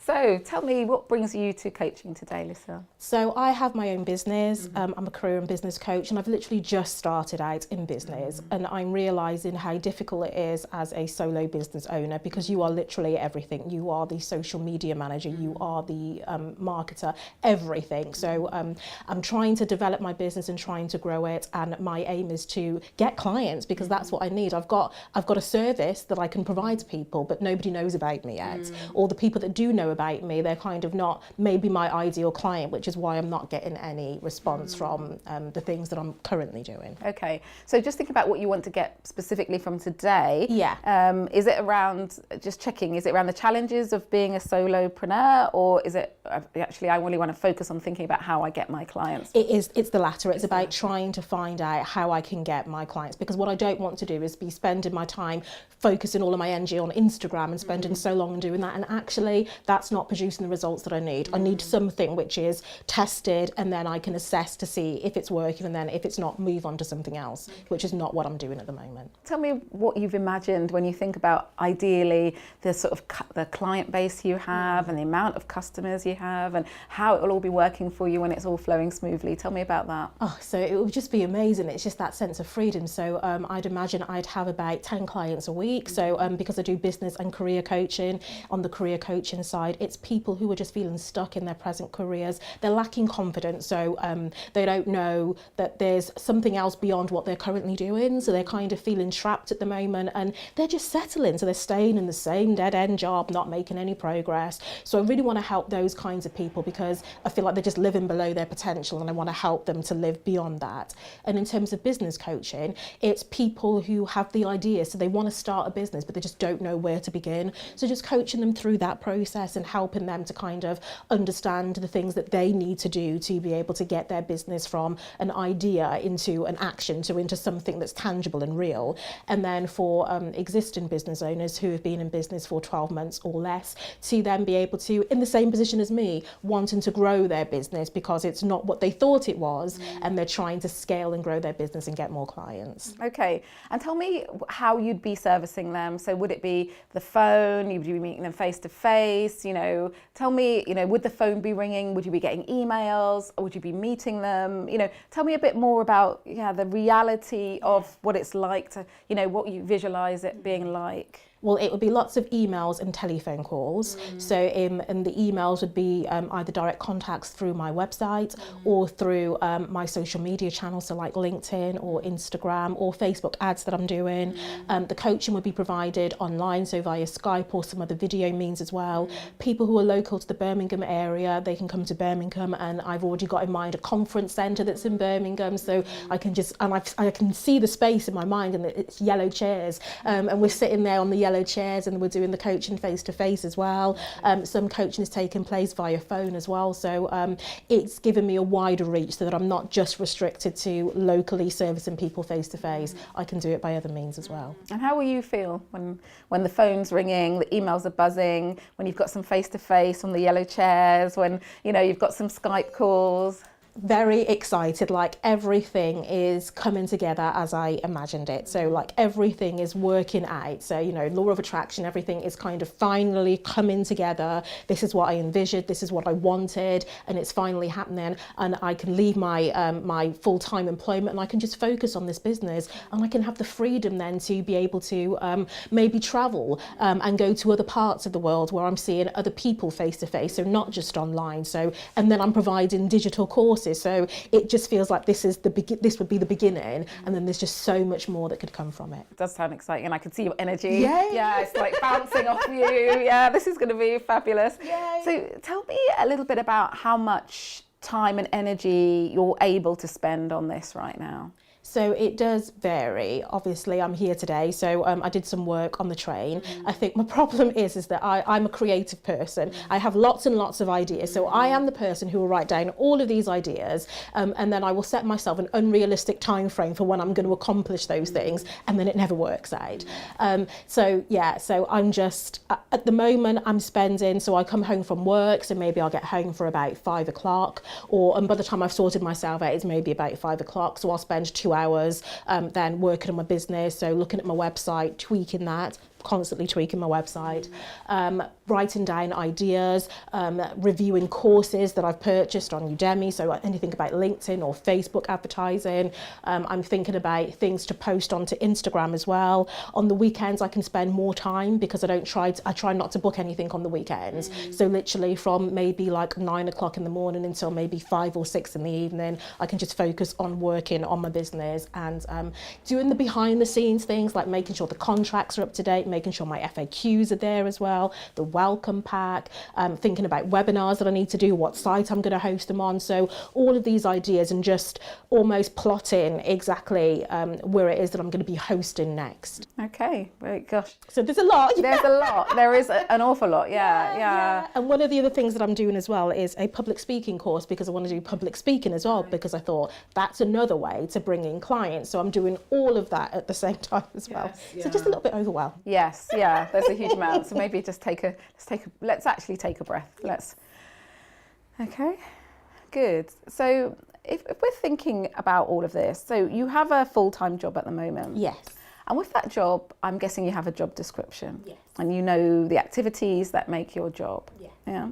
So tell me, what brings you to coaching today, Lucille? So I have my own business. I'm a career and business coach, and I've literally just started out in business. And I'm realising how difficult it is as a solo business owner, because you are literally everything. You are the social media manager, you are the marketer, everything. So I'm trying to develop my business and trying to grow it, and my aim is to get clients, because that's what I need. I've got a service that I can provide to people, but nobody knows about me yet. Or the people that do know about me, they're kind of not maybe my ideal client, which is why I'm not getting any response from the things that I'm currently doing. Okay, so just think about what you want to get specifically from today. Yeah. Is it around, just checking, is it around the challenges of being a solopreneur, or is it actually I really want to focus on thinking about how I get my clients? It's the latter. It's about trying to find out how I can get my clients, because what I don't want to do is be spending my time focusing all of my energy on Instagram and spending so long doing that, and actually that's not producing the results that I need. I need something which is tested, and then I can assess to see if it's working, and then if it's not, move on to something else, which is not what I'm doing at the moment. Tell me what you've imagined when you think about ideally the sort of the client base you have and the amount of customers you have, and how it will all be working for you when it's all flowing smoothly. Tell me about that. Oh, so it would just be amazing. It's just that sense of freedom. So I'd imagine I'd have about 10 clients a week. So because I do business and career coaching, on the career coaching side, it's people who are just feeling stuck in their present careers. They're lacking confidence, so they don't know that there's something else beyond what they're currently doing. So they're kind of feeling trapped at the moment, and they're just settling. So they're staying in the same dead-end job, not making any progress. So I really want to help those kinds of people, because I feel like they're just living below their potential, and I want to help them to live beyond that. And in terms of business coaching, it's people who have the idea, so they want to start a business, but they just don't know where to begin. So just coaching them through that process and helping them to kind of understand the things that they need to do to be able to get their business from an idea into an action, to into something that's tangible and real. And then for existing business owners who have been in business for 12 months or less, to then be able to, in the same position as me, wanting to grow their business because it's not what they thought it was, and they're trying to scale and grow their business and get more clients. Okay, and tell me how you'd be servicing them. So would it be the phone? Would you be meeting them face to face? You know, tell me, you know, would the phone be ringing? Would you be getting emails? Or would you be meeting them? You know, tell me a bit more about the reality of what it's like to, you know, what you visualize it being like. Well, it would be lots of emails and telephone calls. So and the emails would be either direct contacts through my website or through my social media channels, so like LinkedIn or Instagram or Facebook ads that I'm doing. The coaching would be provided online, so via Skype or some other video means as well. People who are local to the Birmingham area, they can come to Birmingham, and I've already got in mind a conference centre that's in Birmingham, so I can just, and I can see the space in my mind, and it's yellow chairs, and we're sitting there on the yellow chairs, and we're doing the coaching face to face as well. Some coaching is taking place via phone as well, so it's given me a wider reach, so that I'm not just restricted to locally servicing people face to face. I can do it by other means as well. And how will you feel when the phone's ringing, the emails are buzzing, when you've got some face to face on the yellow chairs, when you know you've got some Skype calls? Very excited, like everything is coming together as I imagined it. So like everything is working out. So, you know, law of attraction, everything is kind of finally coming together. This is what I envisioned, this is what I wanted, and it's finally happening. And I can leave my my full-time employment, and I can just focus on this business, and I can have the freedom then to be able to maybe travel and go to other parts of the world where I'm seeing other people face to face, so not just online. So, and then I'm providing digital courses. So it just feels like this would be the beginning, and then there's just so much more that could come from it. It does sound exciting, and I can see your energy. Yay. Yeah, it's like bouncing off you. Yeah, this is going to be fabulous. Yay. So tell me a little bit about how much time and energy you're able to spend on this right now. So it does vary. Obviously, I'm here today, so I did some work on the train. I think my problem is that I'm a creative person. I have lots and lots of ideas. So I am the person who will write down all of these ideas, and then I will set myself an unrealistic time frame for when I'm going to accomplish those things, and then it never works out. So I'm just, at the moment I'm spending, so I come home from work, so maybe I'll get home for about 5 o'clock, and by the time I've sorted myself out, it's maybe about 5 o'clock, so I'll spend 2 hours then working on my business, so looking at my website, tweaking that, constantly tweaking my website. writing down ideas, reviewing courses that I've purchased on Udemy, so anything about LinkedIn or Facebook advertising. I'm thinking about things to post onto Instagram as well. On the weekends I can spend more time because I try not to book anything on the weekends. So literally from maybe like 9 o'clock in the morning until maybe 5 or 6 in the evening, I can just focus on working on my business and doing the behind the scenes things like making sure the contracts are up to date, making sure my FAQs are there as well, the welcome pack, thinking about webinars that I need to do, what site I'm going to host them on. So all of these ideas and just almost plotting exactly where it is that I'm going to be hosting next. Okay, right, gosh. So there's a lot. There's a lot. There is an awful lot, yeah. And one of the other things that I'm doing as well is a public speaking course because I want to do public speaking as well because I thought that's another way to bring in clients. So I'm doing all of that at the same time as well. So just a little bit overwhelmed. Yes, yeah, there's a huge amount. So maybe just let's actually take a breath. Okay, good. So if we're thinking about all of this, so you have a full-time job at the moment. Yes. And with that job, I'm guessing you have a job description. Yes. And you know the activities that make your job. Yes. Yeah.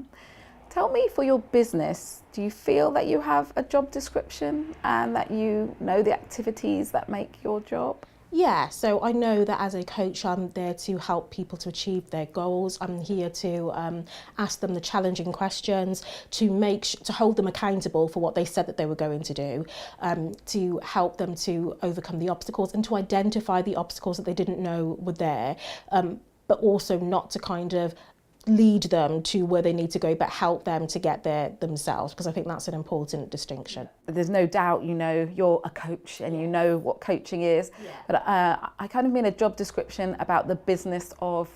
Tell me, for your business, do you feel that you have a job description and that you know the activities that make your job? Yeah, so I know that as a coach, I'm there to help people to achieve their goals. I'm here to ask them the challenging questions, to hold them accountable for what they said that they were going to do, to help them to overcome the obstacles and to identify the obstacles that they didn't know were there, but also not to kind of lead them to where they need to go, but help them to get there themselves, because I think that's an important distinction. There's no doubt, you know, you're a coach and you know what coaching is, but I kind of mean a job description about the business of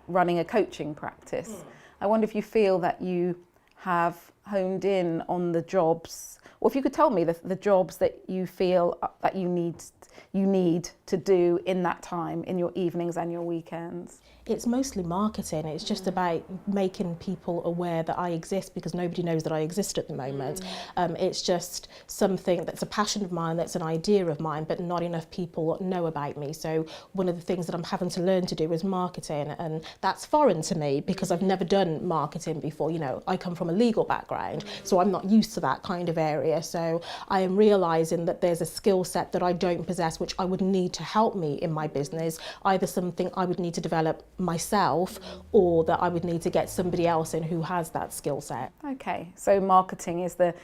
running a coaching practice. I wonder if you feel that you have honed in on the jobs, or if you could tell me the jobs that you feel that you need to do in that time, in your evenings and your weekends. It's mostly marketing. It's just about making people aware that I exist, because nobody knows that I exist at the moment. It's just something that's a passion of mine, that's an idea of mine, but not enough people know about me. So one of the things that I'm having to learn to do is marketing, and that's foreign to me because I've never done marketing before. You know, I come from a legal background, so I'm not used to that kind of area. So I am realising that there's a skill set that I don't possess, which I would need to help me in my business, either something I would need to develop myself or that I would need to get somebody else in who has that skill set. Okay, so marketing is the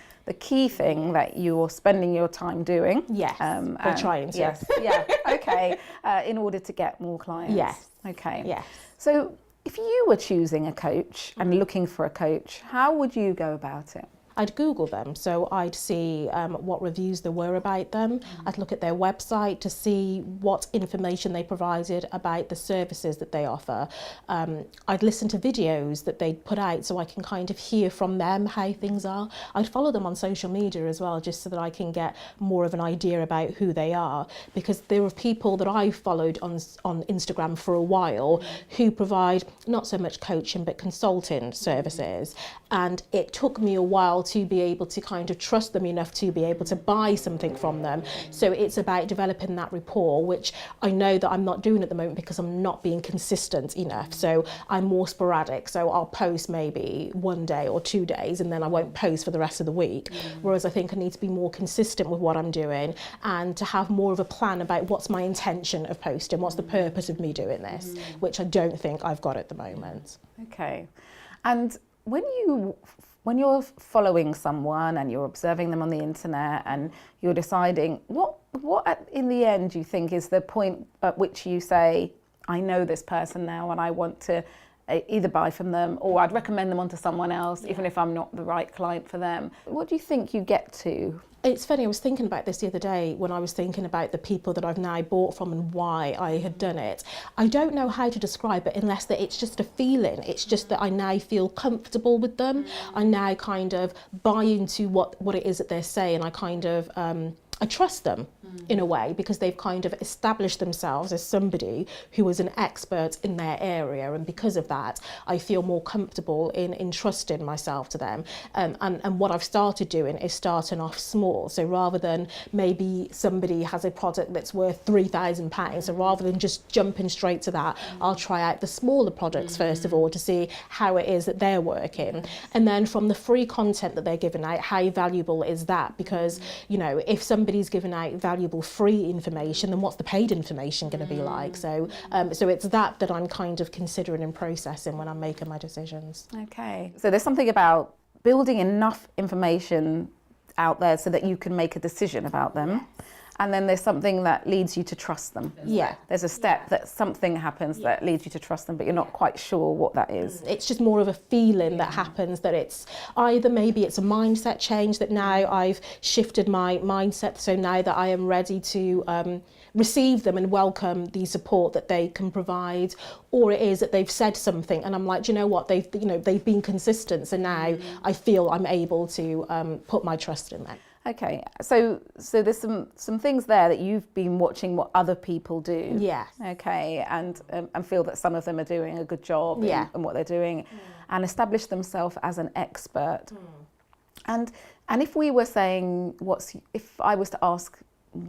key thing that you're spending your time doing. Yes, we're trying to. Yes, yeah, okay, in order to get more clients. Yes. Okay. Yes. So if you were choosing a coach and looking for a coach, how would you go about it? I'd Google them, so I'd see what reviews there were about them. I'd look at their website to see what information they provided about the services that they offer. I'd listen to videos that they'd put out so I can kind of hear from them how things are. I'd follow them on social media as well, just so that I can get more of an idea about who they are, because there are people that I've followed on Instagram for a while who provide not so much coaching but consulting services, and it took me a while to be able to kind of trust them enough to be able to buy something from them. So it's about developing that rapport, which I know that I'm not doing at the moment because I'm not being consistent enough. So I'm more sporadic. So I'll post maybe 1 day or 2 days and then I won't post for the rest of the week. Whereas I think I need to be more consistent with what I'm doing and to have more of a plan about what's my intention of posting, what's the purpose of me doing this, which I don't think I've got at the moment. Okay. And when you're following someone and you're observing them on the internet and you're deciding what in the end do you think is the point at which you say, I know this person now and I want to either buy from them or I'd recommend them onto someone else, even if I'm not the right client for them. What do you think you get to? It's funny, I was thinking about this the other day when I was thinking about the people that I've now bought from and why I had done it. I don't know how to describe it unless that it's just a feeling. It's just that I now feel comfortable with them. I now kind of buy into what it is that they're saying. I kind of I trust them in a way, because they've kind of established themselves as somebody who is an expert in their area, and because of that I feel more comfortable in entrusting myself to them. And what I've started doing is starting off small. So rather than maybe somebody has a product that's worth £3,000, so rather than just jumping straight to that, I'll try out the smaller products first of all to see how it is that they're working. And then from the free content that they're giving out, how valuable is that? Because, you know, if somebody's giving out valuable free information, then what's the paid information going to be like? So so it's that I'm kind of considering and processing when I'm making my decisions. Okay, so there's something about building enough information out there so that you can make a decision about them. Yes. And then there's something that leads you to trust them. Yeah. There's a step that something happens that leads you to trust them, but you're not quite sure what that is. It's just more of a feeling that happens, that it's either maybe it's a mindset change, that now I've shifted my mindset, so now that I am ready to receive them and welcome the support that they can provide, or it is that they've said something and I'm like, do you know what, they've been consistent, so now I feel I'm able to put my trust in them. Okay, so there's some things there that you've been watching what other people do. Yeah. Okay, and feel that some of them are doing a good job in what they're doing, and establish themselves as an expert. And if we were saying, if I was to ask,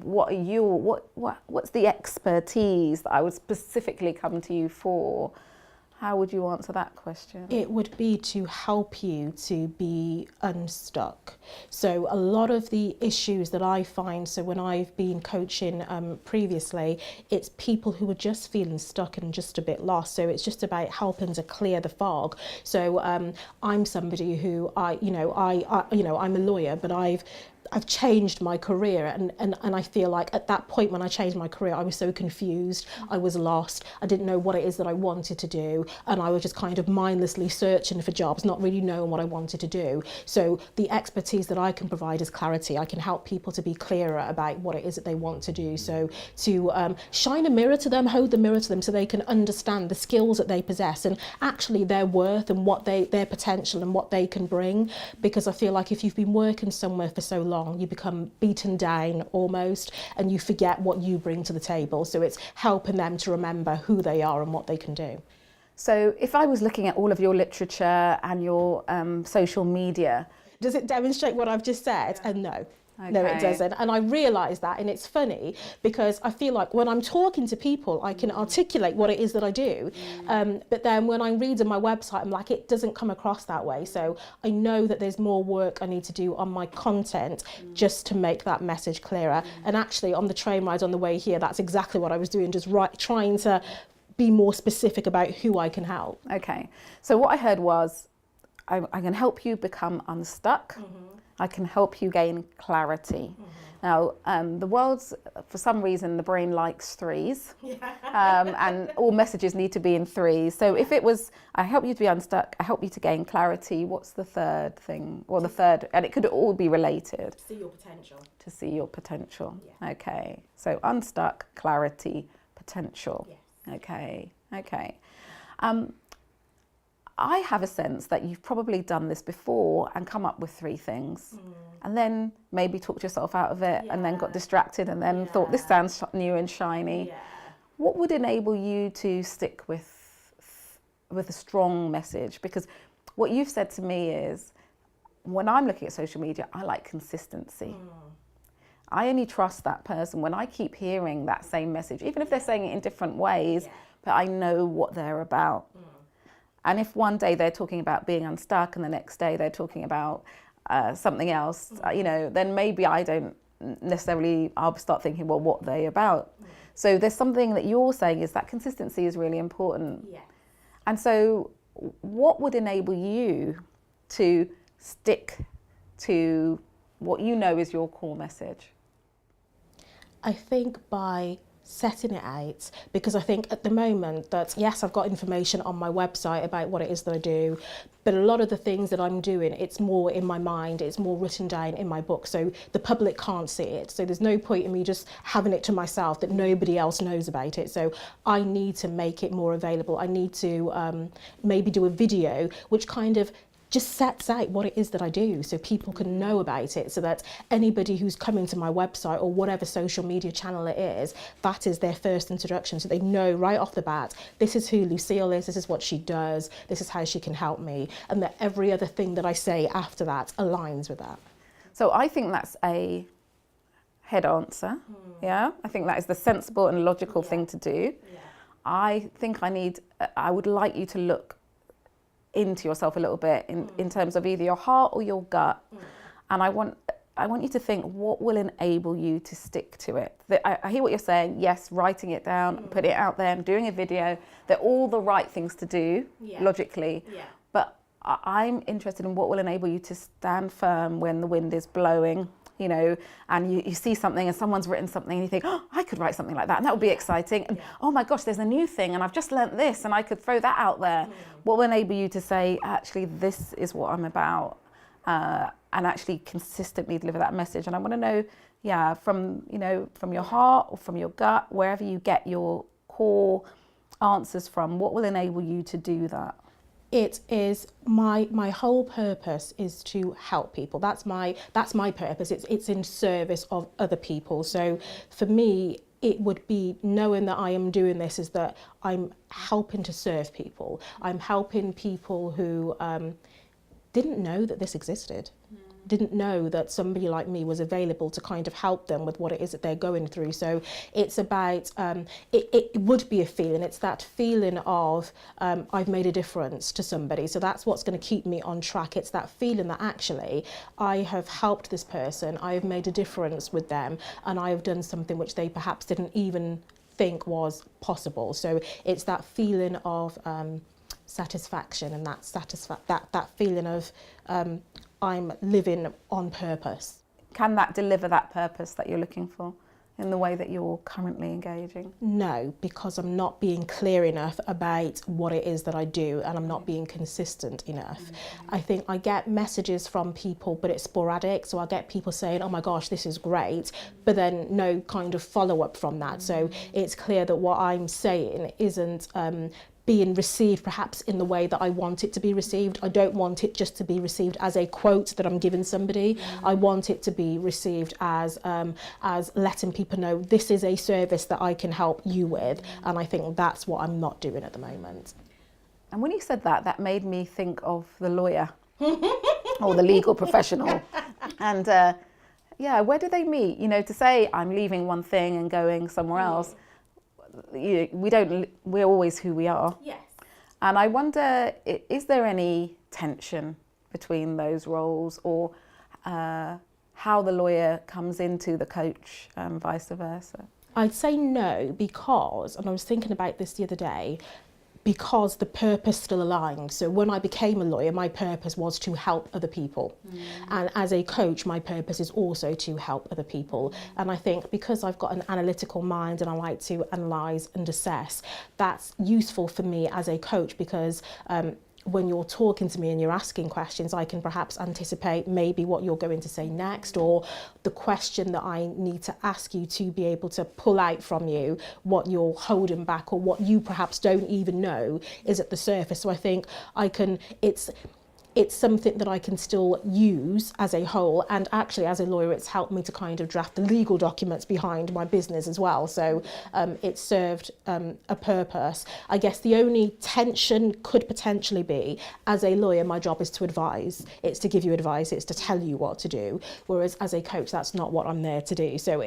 what's the expertise that I would specifically come to you for? How would you answer that question? It would be to help you to be unstuck. So a lot of the issues that I find, so when I've been coaching previously, it's people who are just feeling stuck and just a bit lost. So it's just about helping to clear the fog. So I'm somebody who I'm a lawyer, but I've changed my career, and I feel like at that point when I changed my career, I was so confused, I was lost, I didn't know what it is that I wanted to do, and I was just kind of mindlessly searching for jobs, not really knowing what I wanted to do. So the expertise that I can provide is clarity. I can help people to be clearer about what it is that they want to do. So to shine a mirror to them, hold the mirror to them, so they can understand the skills that they possess and actually their worth and what their potential and what they can bring. Because I feel like if you've been working somewhere for so long, you become beaten down almost, and you forget what you bring to the table. So it's helping them to remember who they are and what they can do. So if I was looking at all of your literature and your social media, does it demonstrate what I've just said? And no. Okay. No, it doesn't. And I realise that, and it's funny because I feel like when I'm talking to people, I can articulate what it is that I do. But then when I'm reading my website, I'm like, it doesn't come across that way. So I know that there's more work I need to do on my content just to make that message clearer. And actually on the train ride on the way here, that's exactly what I was doing, just trying to be more specific about who I can help. Okay. So what I heard was, I can help you become unstuck. I can help you gain clarity. Now, the world's, for some reason, the brain likes threes, and all messages need to be in threes. So if it was, I help you to be unstuck, I help you to gain clarity, what's the third thing? Well, the third, and it could all be related. See your potential. To see your potential. Yeah. Okay. So unstuck, clarity, potential. Yes. Okay. I have a sense that you've probably done this before and come up with three things, and then maybe talked yourself out of it, and then got distracted, and then thought, this sounds new and shiny. What would enable you to stick with a strong message? Because what you've said to me is, when I'm looking at social media, I like consistency. I only trust that person when I keep hearing that same message, even if they're saying it in different ways, but I know what they're about. And if one day they're talking about being unstuck and the next day they're talking about something else, then maybe I don't necessarily, I'll start thinking, well, what are they about? So there's something that you're saying is that consistency is really important. And so what would enable you to stick to what you know is your core message? I think by setting it out, because I think at the moment that, yes, I've got information on my website about what it is that I do, but a lot of the things that I'm doing, it's more in my mind, it's more written down in my book, so the public can't see it. So there's no point in me just having it to myself that nobody else knows about it. So I need to make it more available. I need to maybe do a video which kind of just sets out what it is that I do so people can know about it, so that anybody who's coming to my website or whatever social media channel it is, that is their first introduction, so they know right off the bat, this is who Lucille is, this is what she does, this is how she can help me, and that every other thing that I say after that aligns with that. So I think that's a head answer. Yeah, I think that is the sensible and logical thing to do. I think I would like you to look into yourself a little bit in terms of either your heart or your gut. And I want you to think, what will enable you to stick to it? I hear what you're saying. Yes, writing it down, putting it out there, and doing a video, they're all the right things to do logically. But I'm interested in what will enable you to stand firm when the wind is blowing, you know, and you see something and someone's written something and you think, oh, I could write something like that and that would be exciting. And oh my gosh, there's a new thing and I've just learnt this and I could throw that out there. What will enable you to say, actually, this is what I'm about, and actually consistently deliver that message? And I want to know, from your heart or from your gut, wherever you get your core answers from, what will enable you to do that? It is my whole purpose is to help people. That's my purpose. It's in service of other people. So for me, it would be knowing that I am doing this is that I'm helping to serve people. I'm helping people who didn't know that this existed. Didn't know that somebody like me was available to kind of help them with what it is that they're going through. So it's about, it would be a feeling. It's that feeling of I've made a difference to somebody. So that's what's going to keep me on track. It's that feeling that actually I have helped this person, I have made a difference with them, and I have done something which they perhaps didn't even think was possible. So it's that feeling of satisfaction, and that feeling of I'm living on purpose. Can that deliver that purpose that you're looking for in the way that you're currently engaging? No, because I'm not being clear enough about what it is that I do, and I'm not being consistent enough. I think I get messages from people, but it's sporadic. So I get people saying, oh my gosh, this is great, but then no kind of follow-up from that. So it's clear that what I'm saying isn't being received perhaps in the way that I want it to be received. I don't want it just to be received as a quote that I'm giving somebody. I want it to be received as letting people know this is a service that I can help you with, and I think that's what I'm not doing at the moment. And when you said that, that made me think of the lawyer or the legal professional. And where do they meet? You know, to say I'm leaving one thing and going somewhere else, we're always who we are. Yes. And I wonder, is there any tension between those roles, or how the lawyer comes into the coach and vice versa? I'd say no, because, and I was thinking about this the other day, because the purpose still aligned. So when I became a lawyer, my purpose was to help other people. And as a coach, my purpose is also to help other people. And I think because I've got an analytical mind and I like to analyse and assess, that's useful for me as a coach, because when you're talking to me and you're asking questions, I can perhaps anticipate maybe what you're going to say next, or the question that I need to ask you to be able to pull out from you what you're holding back, or what you perhaps don't even know is at the surface. So I think it's something that I can still use as a whole, and actually as a lawyer it's helped me to kind of draft the legal documents behind my business as well. So it served a purpose. I guess the only tension could potentially be, as a lawyer my job is to advise, it's to give you advice, it's to tell you what to do, whereas as a coach that's not what I'm there to do. So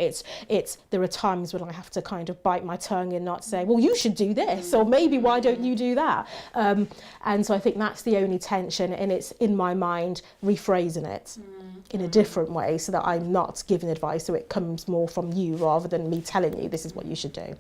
there are times when I have to kind of bite my tongue and not say, well, you should do this, or maybe why don't you do that? And so I think that's the only tension, and it's in my mind rephrasing it in a different way so that I'm not giving advice, so it comes more from you rather than me telling you this is what you should do.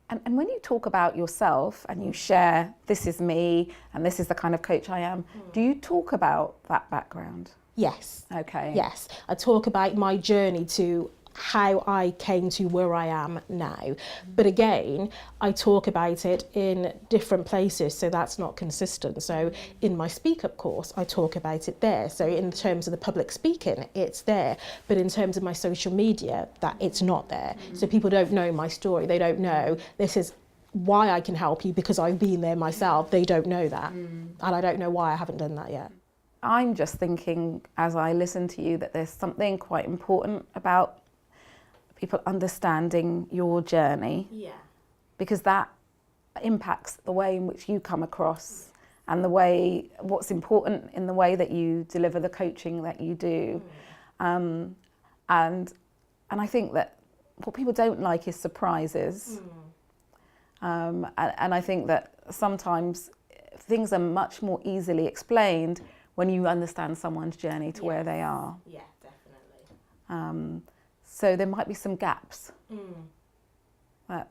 And when you talk about yourself and you share, this is me and this is the kind of coach I am, do you talk about that background? Yes. Okay. Yes. I talk about my journey to how I came to where I am now. But again, I talk about it in different places, so that's not consistent. So in my Speak Up course, I talk about it there. So in terms of the public speaking, it's there. But in terms of my social media, that it's not there. So people don't know my story. They don't know this is why I can help you because I've been there myself. They don't know that. And I don't know why I haven't done that yet. I'm just thinking, as I listen to you, that there's something quite important about people understanding your journey. Yeah. Because that impacts the way in which you come across and the way, what's important in the way that you deliver the coaching that you do. And I think that what people don't like is surprises. And I think that sometimes things are much more easily explained when you understand someone's journey to where they are. Yeah, definitely. So there might be some gaps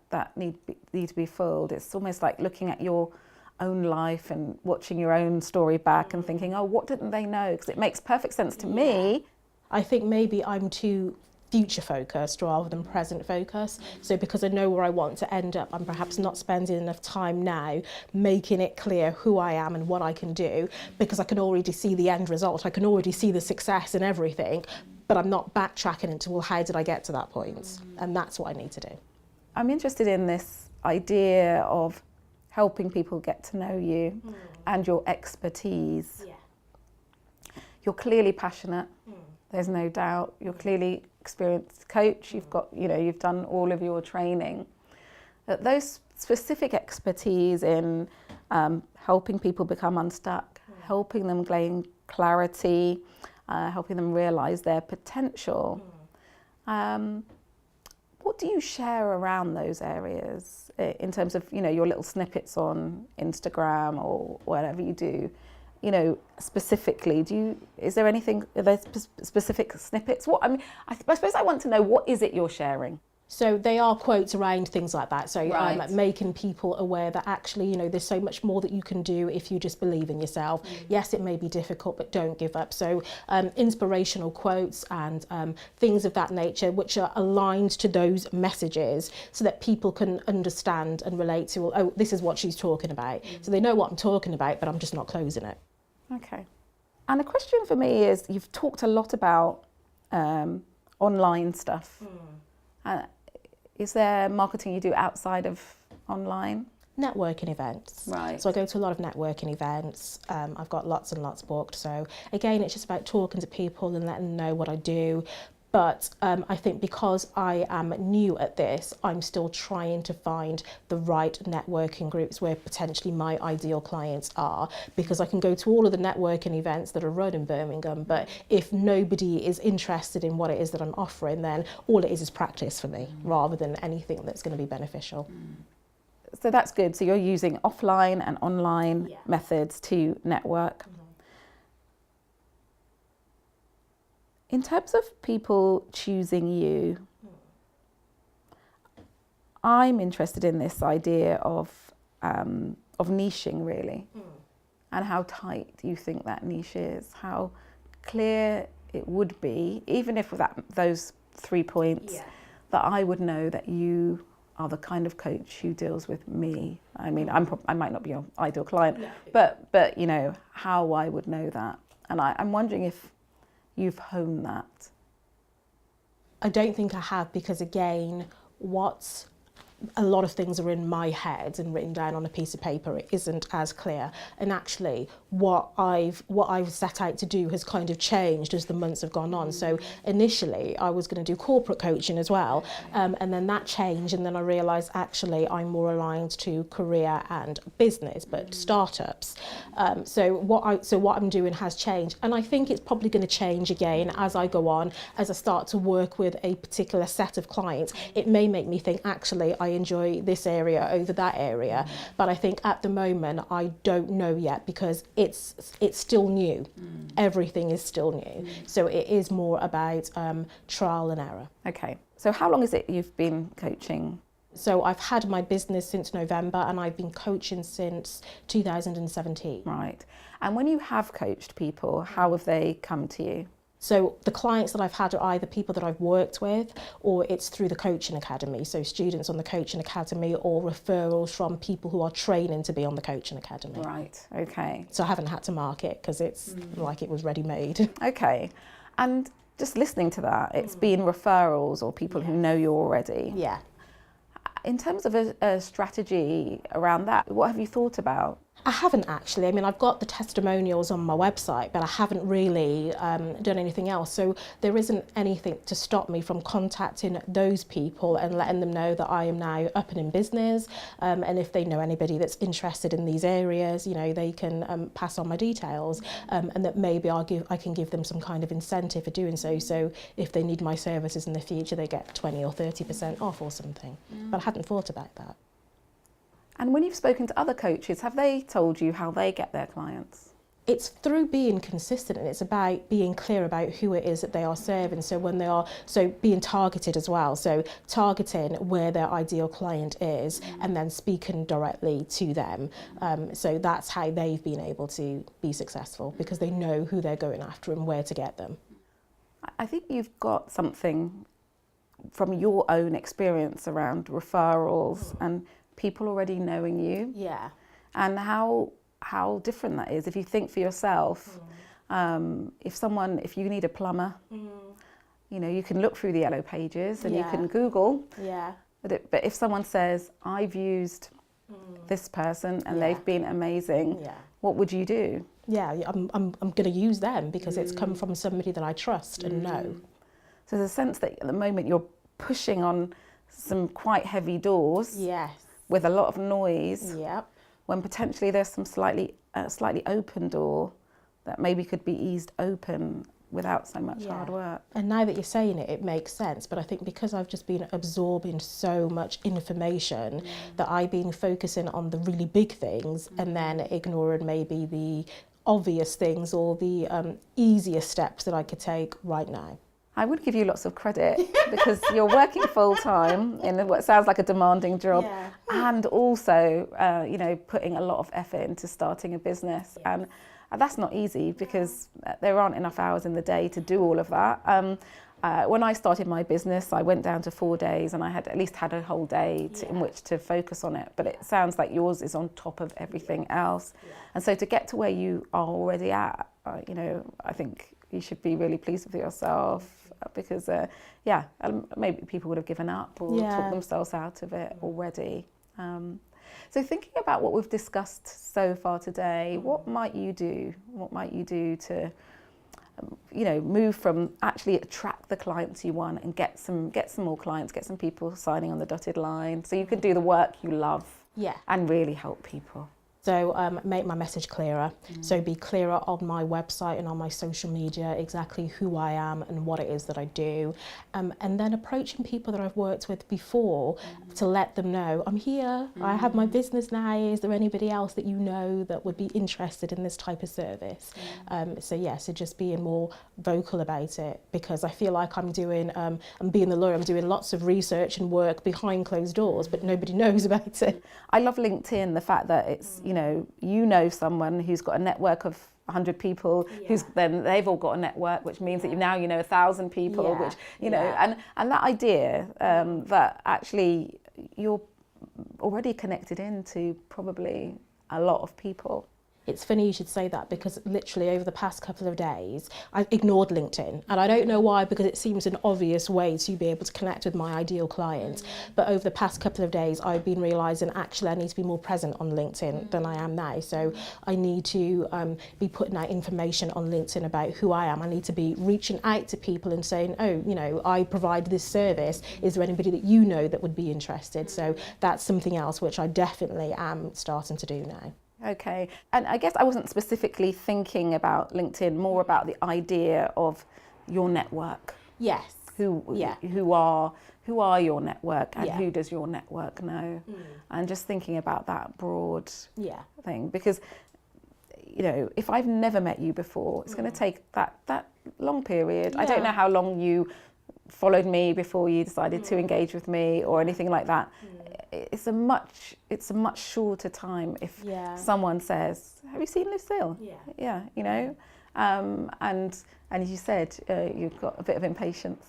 that need to be filled. It's almost like looking at your own life and watching your own story back and thinking, oh, what didn't they know? Because it makes perfect sense to me. I think maybe I'm too future focused rather than present focused. So because I know where I want to end up, I'm perhaps not spending enough time now making it clear who I am and what I can do, because I can already see the end result. I can already see the success and everything, but I'm not backtracking into, well, how did I get to that point? And that's what I need to do. I'm interested in this idea of helping people get to know you and your expertise. You're clearly passionate. There's no doubt. You're clearly experienced coach. You've got, you've done all of your training. Those specific expertise in helping people become unstuck, helping them gain clarity, helping them realize their potential. What do you share around those areas in terms of, your little snippets on Instagram or whatever you do? Specifically, is there anything, are there specific snippets? I suppose I want to know, what is it you're sharing? So they are quotes around things like that. So Right. making people aware that actually, there's so much more that you can do if you just believe in yourself. Yes, it may be difficult, but don't give up. So inspirational quotes and things of that nature, which are aligned to those messages so that people can understand and relate to, well, oh, this is what she's talking about. So they know what I'm talking about, but I'm just not closing it. Okay. And a question for me is, you've talked a lot about online stuff. Is there marketing you do outside of online? Networking events. Right. So I go to a lot of networking events. I've got lots and lots booked. So again, it's just about talking to people and letting them know what I do. But I think because I am new at this, I'm still trying to find the right networking groups where potentially my ideal clients are, because I can go to all of the networking events that are run in Birmingham, but if nobody is interested in what it is that I'm offering, then all it is practice for me rather than anything that's going to be beneficial. So that's good. So you're using offline and online methods to network. In terms of people choosing you, I'm interested in this idea of niching, really, and how tight you think that niche is, how clear it would be, even if those 3 points, that I would know that you are the kind of coach who deals with me. I mean, I might not be your ideal client, but how I would know that. And I'm wondering if you've honed that. I don't think I have, because again, a lot of things are in my head and written down on a piece of paper. It isn't as clear. And actually, what I've set out to do has kind of changed as the months have gone on. So initially, I was going to do corporate coaching as well, and then that changed. And then I realised actually I'm more aligned to career and business, but startups. So what I'm doing has changed, and I think it's probably going to change again as I go on, as I start to work with a particular set of clients. It may make me think actually I enjoy this area over that area, but I think at the moment I don't know yet, because it's still new. Everything is still new, so it is more about trial and error. Okay, so how long is it you've been coaching? So I've had my business since November, and I've been coaching since 2017. Right, and when you have coached people, how have they come to you? So the clients that I've had are either people that I've worked with, or it's through the coaching academy. So students on the coaching academy, or referrals from people who are training to be on the coaching academy. Right, okay. So I haven't had to mark it, because it's like it was ready made. Okay, and just listening to that, it's been referrals or people who know you already. Yeah. In terms of a strategy around that, what have you thought about? I haven't actually. I mean, I've got the testimonials on my website, but I haven't really done anything else. So there isn't anything to stop me from contacting those people and letting them know that I am now up and in business. And if they know anybody that's interested in these areas, you know, they can pass on my details, and that maybe I can give them some kind of incentive for doing so. So if they need my services in the future, they get 20 or 30% off or something. But I hadn't thought about that. And when you've spoken to other coaches, have they told you how they get their clients? It's through being consistent, and it's about being clear about who it is that they are serving. So when they are, so being targeted as well. So targeting where their ideal client is and then speaking directly to them. So that's how they've been able to be successful, because they know who they're going after and where to get them. I think you've got something from your own experience around referrals and people already knowing you. Yeah. And how different that is. If you think for yourself, if you need a plumber, you know, you can look through the yellow pages and you can Google. Yeah. But if someone says, I've used this person and they've been amazing, what would you do? Yeah, I'm going to use them because it's come from somebody that I trust and know. So there's a sense that at the moment you're pushing on some quite heavy doors. Yes. With a lot of noise. Yep. When potentially there's some slightly open door that maybe could be eased open without so much hard work. And now that you're saying it, it makes sense. But I think because I've just been absorbing so much information that I've been focusing on the really big things and then ignoring maybe the obvious things or the easier steps that I could take right now. I would give you lots of credit because you're working full time in what sounds like a demanding job, and also, you know, putting a lot of effort into starting a business, and that's not easy because there aren't enough hours in the day to do all of that. When I started my business, I went down to 4 days, and I had at least had a whole day in which to focus on it. But it sounds like yours is on top of everything else, and so to get to where you are already at, you know, I think you should be really pleased with yourself. Because maybe people would have given up or talked themselves out of it already. So thinking about what we've discussed so far today, what might you do? What might you do to, you know, move from actually attract the clients you want and get some more clients, get some people signing on the dotted line, so you can do the work you love and really help people? So make my message clearer. So be clearer on my website and on my social media exactly who I am and what it is that I do. And then approaching people that I've worked with before to let them know, I'm here, I have my business now, is there anybody else that you know that would be interested in this type of service? So just being more vocal about it, because I feel like I'm being the lawyer, I'm doing lots of research and work behind closed doors, but nobody knows about it. I love LinkedIn, the fact that it's, you know someone who's got a network of 100 people, who's then they've all got a network, which means that now you know 1,000 people, which you know, and that idea that actually you're already connected into probably a lot of people. It's funny you should say that, because literally over the past couple of days, I've ignored LinkedIn. And I don't know why, because it seems an obvious way to be able to connect with my ideal clients. But over the past couple of days, I've been realising actually I need to be more present on LinkedIn than I am now. So I need to be putting out information on LinkedIn about who I am. I need to be reaching out to people and saying, oh, you know, I provide this service. Is there anybody that you know that would be interested? So that's something else which I definitely am starting to do now. Okay, and I guess I wasn't specifically thinking about LinkedIn, more about the idea of your network. Yes. Who are your network, and who does your network know? And just thinking about that broad thing, because you know, if I've never met you before, it's going to take that long period. I don't know how long you followed me before you decided to engage with me or anything like that. It's a much shorter time if someone says, have you seen Lucille? Yeah, you know, and as you said, you've got a bit of impatience.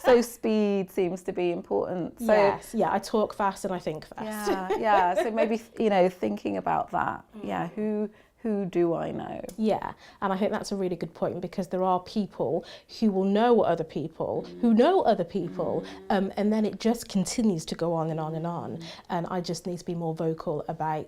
So speed seems to be important. So, yes, I talk fast and I think fast. So maybe, you know, thinking about that, who who do I know? Yeah, and I think that's a really good point, because there are people who will know other people who know other people, and then it just continues to go on and on and on. And I just need to be more vocal about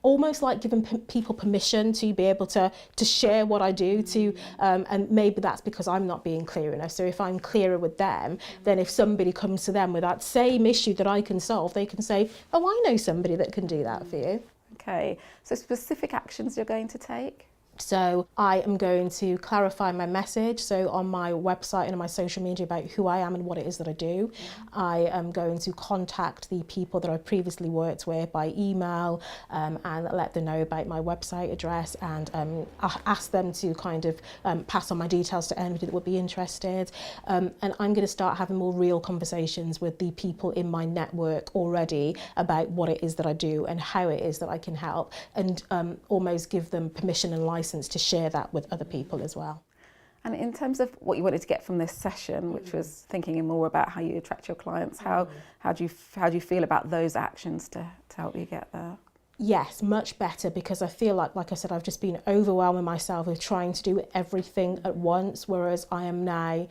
almost like giving people permission to be able to share what I do to, and maybe that's because I'm not being clear enough. So if I'm clearer with them, then if somebody comes to them with that same issue that I can solve, they can say, oh, I know somebody that can do that for you. Okay, so specific actions you're going to take? So I am going to clarify my message. So on my website and on my social media about who I am and what it is that I do. I am going to contact the people that I've previously worked with by email, and let them know about my website address, and ask them to kind of pass on my details to anybody that would be interested. And I'm going to start having more real conversations with the people in my network already about what it is that I do and how it is that I can help, and almost give them permission and license to share that with other people as well. And in terms of what you wanted to get from this session, which was thinking more about how you attract your clients, how do you feel about those actions to help you get there? Yes, much better, because I feel like I said, I've just been overwhelming myself with trying to do everything at once, whereas I am now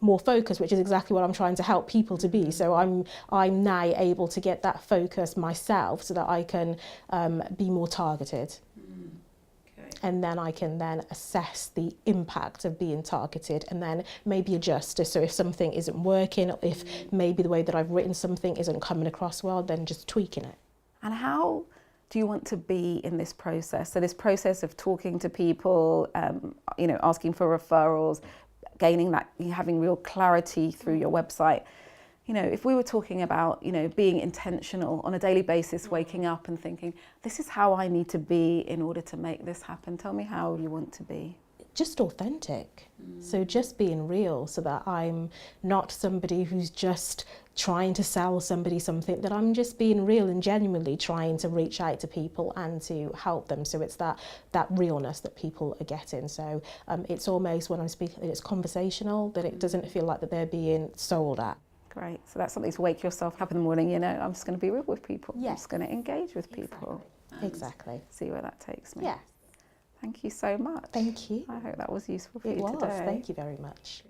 more focused, which is exactly what I'm trying to help people to be. So I'm now able to get that focus myself so that I can be more targeted. And then I can then assess the impact of being targeted, and then maybe adjust. So if something isn't working, or if maybe the way that I've written something isn't coming across well, then just tweaking it. And how do you want to be in this process? So this process of talking to people, asking for referrals, gaining that, having real clarity through your website. If we were talking about, being intentional on a daily basis, waking up and thinking, this is how I need to be in order to make this happen. Tell me how you want to be. Just authentic. So just being real, so that I'm not somebody who's just trying to sell somebody something, that I'm just being real and genuinely trying to reach out to people and to help them. So it's that realness that people are getting. So it's almost, when I'm speaking, it's conversational, that it doesn't feel like that they're being sold at. Great. So that's something to wake yourself up in the morning, I'm just going to be real with people. Yes. I'm just going to engage with people. Exactly. See where that takes me. Yes. Thank you so much. Thank you. I hope that was useful for you It was. today. Thank you very much.